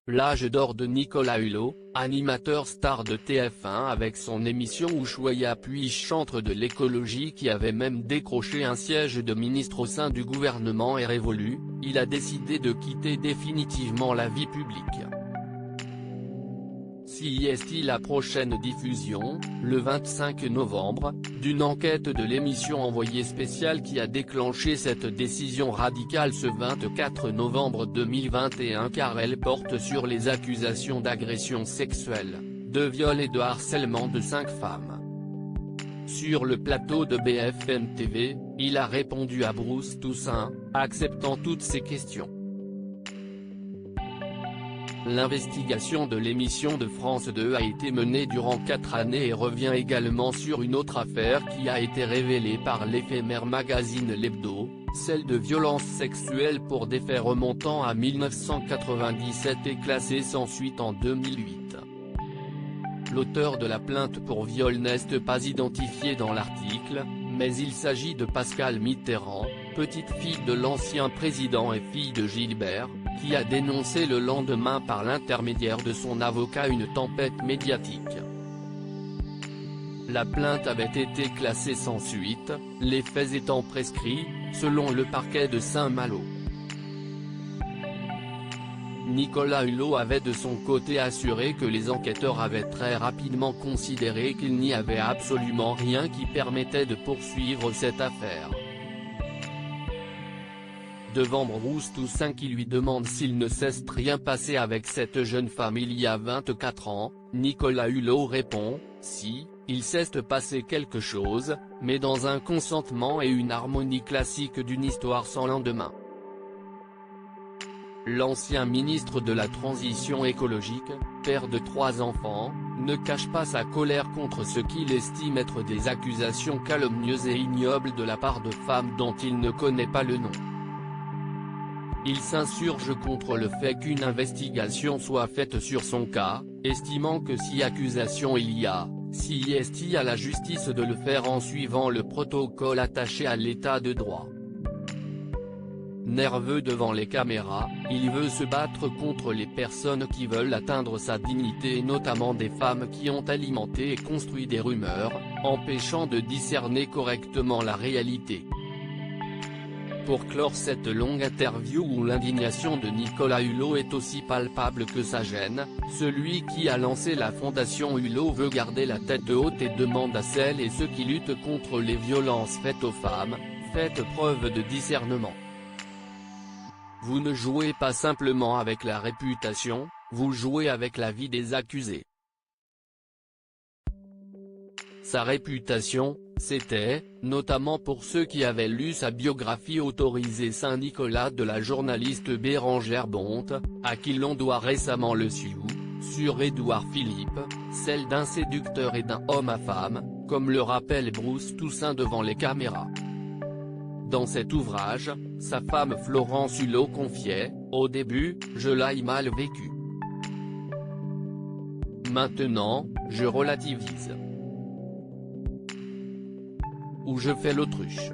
L'âge d'or de Nicolas Hulot, animateur star de TF1 avec son émission Ushuaïa puis chantre de l'écologie qui avait même décroché un siège de ministre au sein du gouvernement est révolu, il a décidé de quitter définitivement la vie publique. CIST la prochaine diffusion, le 25 novembre, d'une enquête de l'émission Envoyé spécial qui a déclenché cette décision radicale ce 24 novembre 2021 car elle porte sur les accusations d'agression sexuelle, de viol et de harcèlement de 5 femmes. Sur le plateau de BFM TV, il a répondu à Bruce Toussaint, acceptant toutes ces questions. L'investigation de l'émission de France 2 a été menée durant 4 années et revient également sur une autre affaire qui a été révélée par l'éphémère magazine L'Hebdo, celle de violences sexuelles pour des faits remontant à 1997 et classée sans suite en 2008. L'auteur de la plainte pour viol n'est pas identifié dans l'article, mais il s'agit de Pascale Mitterrand, petite fille de l'ancien président et fille de Gilbert, qui a dénoncé le lendemain par l'intermédiaire de son avocat une tempête médiatique. La plainte avait été classée sans suite, les faits étant prescrits, selon le parquet de Saint-Malo. Nicolas Hulot avait de son côté assuré que les enquêteurs avaient très rapidement considéré qu'il n'y avait absolument rien qui permettait de poursuivre cette affaire. Devant Bruce Toussaint qui lui demande s'il ne s'est rien passé avec cette jeune femme il y a 24 ans, Nicolas Hulot répond, « Si, il s'est passé quelque chose, mais dans un consentement et une harmonie classique d'une histoire sans lendemain. » L'ancien ministre de la Transition écologique, père de 3 enfants, ne cache pas sa colère contre ce qu'il estime être des accusations calomnieuses et ignobles de la part de femmes dont il ne connaît pas le nom. Il s'insurge contre le fait qu'une investigation soit faite sur son cas, estimant que si accusation il y a, CIST à la justice de le faire en suivant le protocole attaché à l'état de droit. Nerveux devant les caméras, il veut se battre contre les personnes qui veulent atteindre sa dignité et notamment des femmes qui ont alimenté et construit des rumeurs, empêchant de discerner correctement la réalité. Pour clore cette longue interview où l'indignation de Nicolas Hulot est aussi palpable que sa gêne, celui qui a lancé la fondation Hulot veut garder la tête haute et demande à celles et ceux qui luttent contre les violences faites aux femmes, faites preuve de discernement. Vous ne jouez pas simplement avec la réputation, vous jouez avec la vie des accusés. Sa réputation, c'était, notamment pour ceux qui avaient lu sa biographie autorisée Saint-Nicolas de la journaliste Bérangère Bonte, à qui l'on doit récemment le Sioux, sur Édouard Philippe, celle d'un séducteur et d'un homme à femme, comme le rappelle Bruce Toussaint devant les caméras. Dans cet ouvrage, sa femme Florence Hulot confiait, « Au début, je l'ai mal vécu. Maintenant, je relativise. Ou je fais l'autruche. »